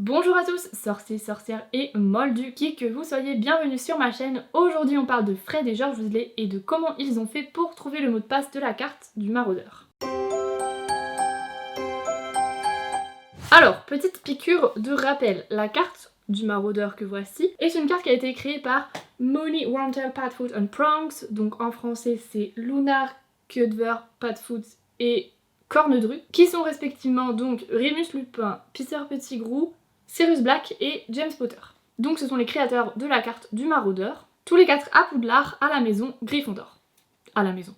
Bonjour à tous, sorciers, sorcières et moldus, qui que vous soyez, bienvenue sur ma chaîne. Aujourd'hui on parle de Fred et George Weasley et de comment ils ont fait pour trouver le mot de passe de la carte du maraudeur. Alors, petite piqûre de rappel, la carte du maraudeur que voici est une carte qui a été créée par Moony, Wormtail, Padfoot and Prongs, donc en français c'est Lunar, Cudver, Padfoot et Cornedru, qui sont respectivement donc Remus Lupin, Peter Pettigrew, Sirius Black et James Potter. Donc ce sont les créateurs de la carte du maraudeur, tous les 4 à Poudlard à la maison Gryffondor. À la maison.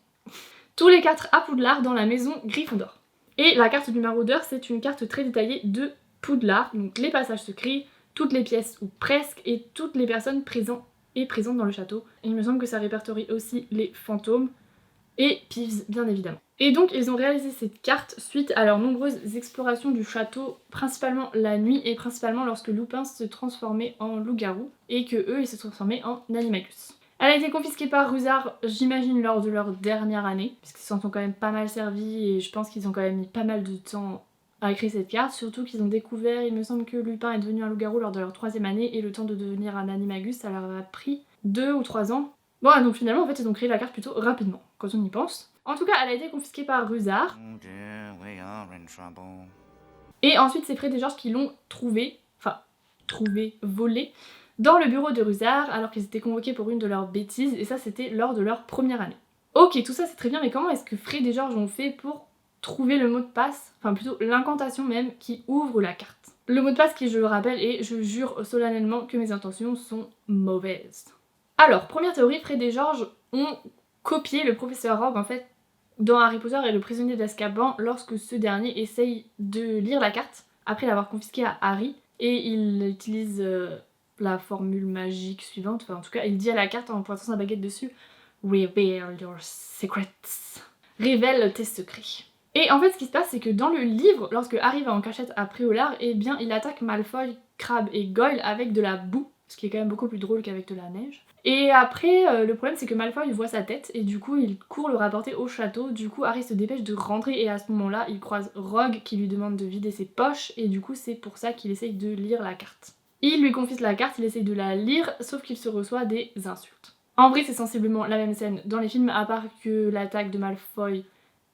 Tous les 4 à Poudlard dans la maison Gryffondor. Et la carte du maraudeur, c'est une carte très détaillée de Poudlard, donc les passages secrets, toutes les pièces ou presque, et toutes les personnes présentes dans le château. Et il me semble que ça répertorie aussi les fantômes et Peeves bien évidemment. Et donc ils ont réalisé cette carte suite à leurs nombreuses explorations du château, principalement la nuit et principalement lorsque Lupin se transformait en loup-garou et que eux ils se transformaient en animagus. Elle a été confisquée par Rusard, j'imagine lors de leur dernière année, puisqu'ils s'en sont quand même pas mal servis et je pense qu'ils ont quand même mis pas mal de temps à créer cette carte, surtout qu'ils ont découvert, il me semble que Lupin est devenu un loup-garou lors de leur 3e année et le temps de devenir un animagus ça leur a pris 2 ou 3 ans. Bon, donc finalement, en fait, ils ont créé la carte plutôt rapidement, quand on y pense. En tout cas, elle a été confisquée par Rusard. Et ensuite, c'est Fred et George qui l'ont volé, dans le bureau de Rusard, alors qu'ils étaient convoqués pour une de leurs bêtises, et ça, c'était lors de leur première année. Ok, tout ça, c'est très bien, mais comment est-ce que Fred et George ont fait pour trouver le mot de passe, enfin plutôt l'incantation même, qui ouvre la carte? Le mot de passe qui, je le rappelle, et je jure solennellement que mes intentions sont mauvaises. Alors, première théorie, Fred et George ont copié le professeur Rogue en fait dans Harry Potter et le prisonnier d'Azkaban lorsque ce dernier essaye de lire la carte après l'avoir confisquée à Harry et il utilise la formule magique suivante, enfin en tout cas il dit à la carte en pointant sa baguette dessus « Reveal your secrets ». Révèle tes secrets. Et en fait ce qui se passe c'est que dans le livre, lorsque Harry va en cachette à Préolard, eh bien il attaque Malfoy, Crabbe et Goyle avec de la boue, ce qui est quand même beaucoup plus drôle qu'avec de la neige. Et après, le problème c'est que Malfoy voit sa tête et du coup il court le rapporter au château. Du coup Harry se dépêche de rentrer et à ce moment-là il croise Rogue qui lui demande de vider ses poches et du coup c'est pour ça qu'il essaye de lire la carte. Il lui confisque la carte, il essaye de la lire sauf qu'il se reçoit des insultes. En vrai c'est sensiblement la même scène dans les films à part que l'attaque de Malfoy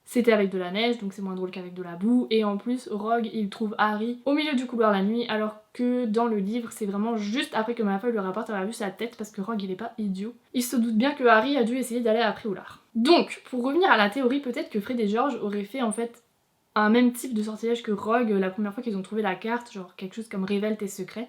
c'était avec de la neige, donc c'est moins drôle qu'avec de la boue. Et en plus, Rogue, il trouve Harry au milieu du couloir la nuit, alors que dans le livre, c'est vraiment juste après que Malfoy lui rapporte avoir vu sa tête, parce que Rogue, il est pas idiot. Il se doute bien que Harry a dû essayer d'aller à Préolard. Donc, pour revenir à la théorie, peut-être que Fred et George auraient fait en fait un même type de sortilège que Rogue la première fois qu'ils ont trouvé la carte, genre quelque chose comme révèle tes secrets.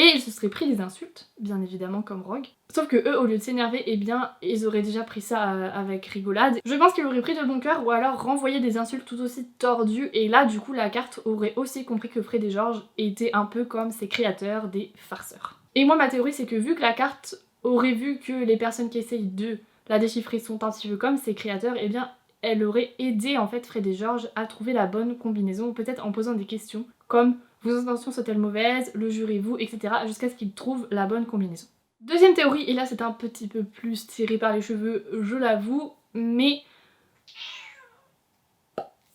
Et ils se seraient pris des insultes, bien évidemment comme Rogue. Sauf que eux, au lieu de s'énerver, eh bien, ils auraient déjà pris ça avec rigolade. Je pense qu'ils l'auraient pris de bon cœur ou alors renvoyé des insultes tout aussi tordues. Et là, du coup, la carte aurait aussi compris que Fred et George étaient un peu comme ses créateurs, des farceurs. Et moi, ma théorie, c'est que vu que la carte aurait vu que les personnes qui essayent de la déchiffrer sont un petit peu comme ses créateurs, eh bien, elle aurait aidé en fait Fred et George à trouver la bonne combinaison, peut-être en posant des questions comme vos intentions sont-elles mauvaises, le jurez-vous, etc. jusqu'à ce qu'ils trouvent la bonne combinaison. Deuxième théorie, et là c'est un petit peu plus tiré par les cheveux, je l'avoue, mais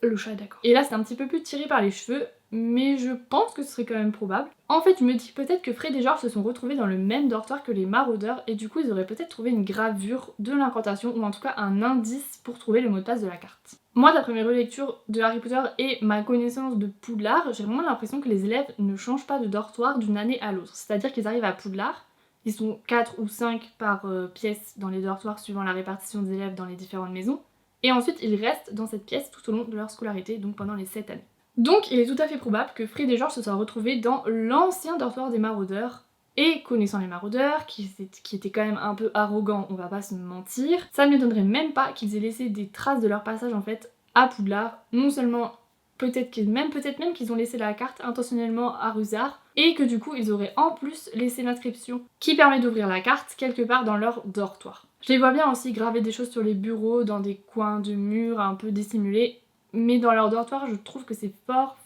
le chat est d'accord. Et là c'est un petit peu plus tiré par les cheveux, mais je pense que ce serait quand même probable. En fait, je me dis peut-être que Fred et George se sont retrouvés dans le même dortoir que les maraudeurs, et du coup ils auraient peut-être trouvé une gravure de l'incantation, ou en tout cas un indice pour trouver le mot de passe de la carte. Moi, d'après mes relectures de Harry Potter et ma connaissance de Poudlard, j'ai vraiment l'impression que les élèves ne changent pas de dortoir d'une année à l'autre. C'est-à-dire qu'ils arrivent à Poudlard, ils sont 4 ou 5 par pièce dans les dortoirs suivant la répartition des élèves dans les différentes maisons, et ensuite ils restent dans cette pièce tout au long de leur scolarité, donc pendant les 7 années. Donc il est tout à fait probable que Fred et George se soient retrouvés dans l'ancien dortoir des maraudeurs, et connaissant les maraudeurs, qui étaient quand même un peu arrogants, on va pas se mentir, ça ne m'étonnerait même pas qu'ils aient laissé des traces de leur passage en fait à Poudlard. Non seulement, peut-être même qu'ils ont laissé la carte intentionnellement à Rusard, et que du coup ils auraient en plus laissé l'inscription qui permet d'ouvrir la carte quelque part dans leur dortoir. Je les vois bien aussi graver des choses sur les bureaux, dans des coins de murs un peu dissimulés, mais dans leur dortoir je trouve que c'est fort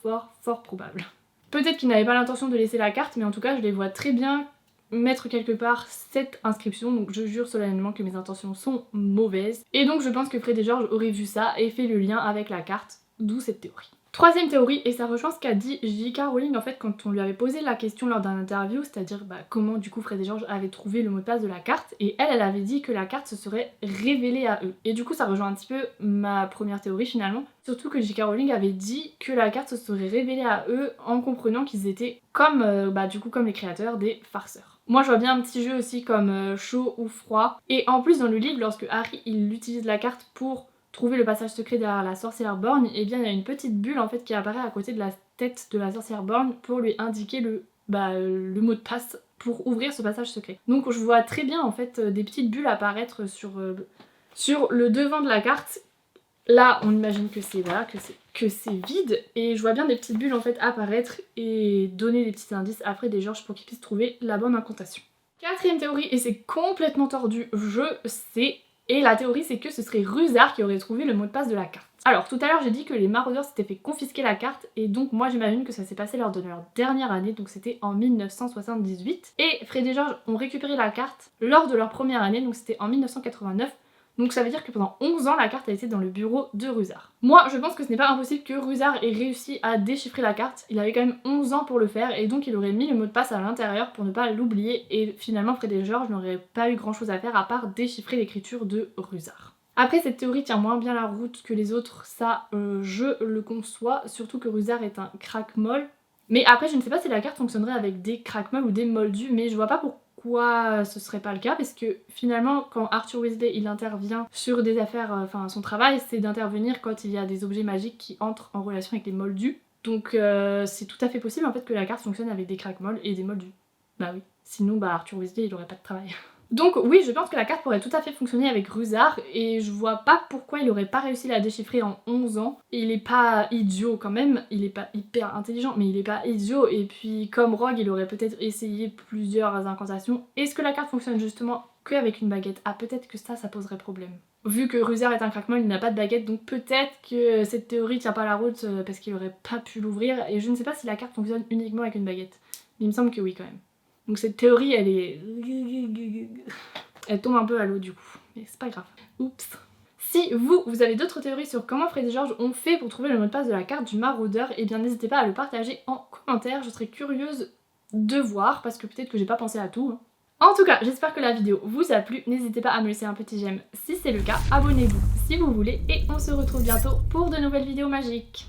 probable. Peut-être qu'ils n'avaient pas l'intention de laisser la carte, mais en tout cas je les vois très bien mettre quelque part cette inscription, donc je jure solennellement que mes intentions sont mauvaises. Et donc je pense que Fred et George auraient vu ça et fait le lien avec la carte, d'où cette théorie. Troisième théorie, et ça rejoint ce qu'a dit J.K. Rowling en fait quand on lui avait posé la question lors d'un interview, c'est-à-dire comment du coup Fred et George avaient trouvé le mot de passe de la carte, et elle avait dit que la carte se serait révélée à eux. Et du coup ça rejoint un petit peu ma première théorie finalement, surtout que J.K. Rowling avait dit que la carte se serait révélée à eux en comprenant qu'ils étaient comme, du coup comme les créateurs des farceurs. Moi je vois bien un petit jeu aussi comme chaud ou froid, et en plus dans le livre lorsque Harry il utilise la carte pour trouver le passage secret derrière la sorcière borgne, et bien il y a une petite bulle en fait qui apparaît à côté de la tête de la sorcière borgne pour lui indiquer le mot de passe pour ouvrir ce passage secret. Donc je vois très bien en fait des petites bulles apparaître sur le devant de la carte. Là on imagine que c'est vide, et je vois bien des petites bulles en fait apparaître et donner des petits indices à Fred et George pour qu'ils puissent trouver la bonne incantation. Quatrième théorie, et c'est complètement tordu, je sais. Et la théorie c'est que ce serait Rusard qui aurait trouvé le mot de passe de la carte. Alors tout à l'heure j'ai dit que les maraudeurs s'étaient fait confisquer la carte, et donc moi j'imagine que ça s'est passé lors de leur dernière année, donc c'était en 1978. Et Fred et George ont récupéré la carte lors de leur première année, donc c'était en 1989. Donc ça veut dire que pendant 11 ans la carte a été dans le bureau de Rusard. Moi je pense que ce n'est pas impossible que Rusard ait réussi à déchiffrer la carte, il avait quand même 11 ans pour le faire, et donc il aurait mis le mot de passe à l'intérieur pour ne pas l'oublier, et finalement Fred et George n'auraient pas eu grand chose à faire à part déchiffrer l'écriture de Rusard. Après cette théorie tient moins bien la route que les autres, ça je le conçois, surtout que Rusard est un crack-molle. Mais après je ne sais pas si la carte fonctionnerait avec des crack-molles ou des moldus, mais je vois pas pourquoi ce serait pas le cas, parce que finalement quand Arthur Weasley il intervient sur des affaires, son travail c'est d'intervenir quand il y a des objets magiques qui entrent en relation avec les moldus, donc c'est tout à fait possible en fait que la carte fonctionne avec des crack-molles et des moldus. Bah oui, sinon Arthur Weasley il aurait pas de travail. Donc oui, je pense que la carte pourrait tout à fait fonctionner avec Rusard, et je vois pas pourquoi il aurait pas réussi à la déchiffrer en 11 ans. Il est pas idiot quand même, il est pas hyper intelligent, mais il est pas idiot, et puis comme Rogue, il aurait peut-être essayé plusieurs incantations. Est-ce que la carte fonctionne justement qu'avec une baguette? Ah, peut-être que ça poserait problème. Vu que Rusard est un craquement, il n'a pas de baguette, donc peut-être que cette théorie tient pas la route parce qu'il aurait pas pu l'ouvrir, et je ne sais pas si la carte fonctionne uniquement avec une baguette. Mais il me semble que oui quand même. Donc cette théorie elle tombe un peu à l'eau du coup, mais c'est pas grave. Oups. Si vous avez d'autres théories sur comment Fred et George ont fait pour trouver le mot de passe de la carte du maraudeur, et bien n'hésitez pas à le partager en commentaire, je serais curieuse de voir, parce que peut-être que j'ai pas pensé à tout. En tout cas, j'espère que la vidéo vous a plu, n'hésitez pas à me laisser un petit j'aime si c'est le cas, abonnez-vous si vous voulez, et on se retrouve bientôt pour de nouvelles vidéos magiques.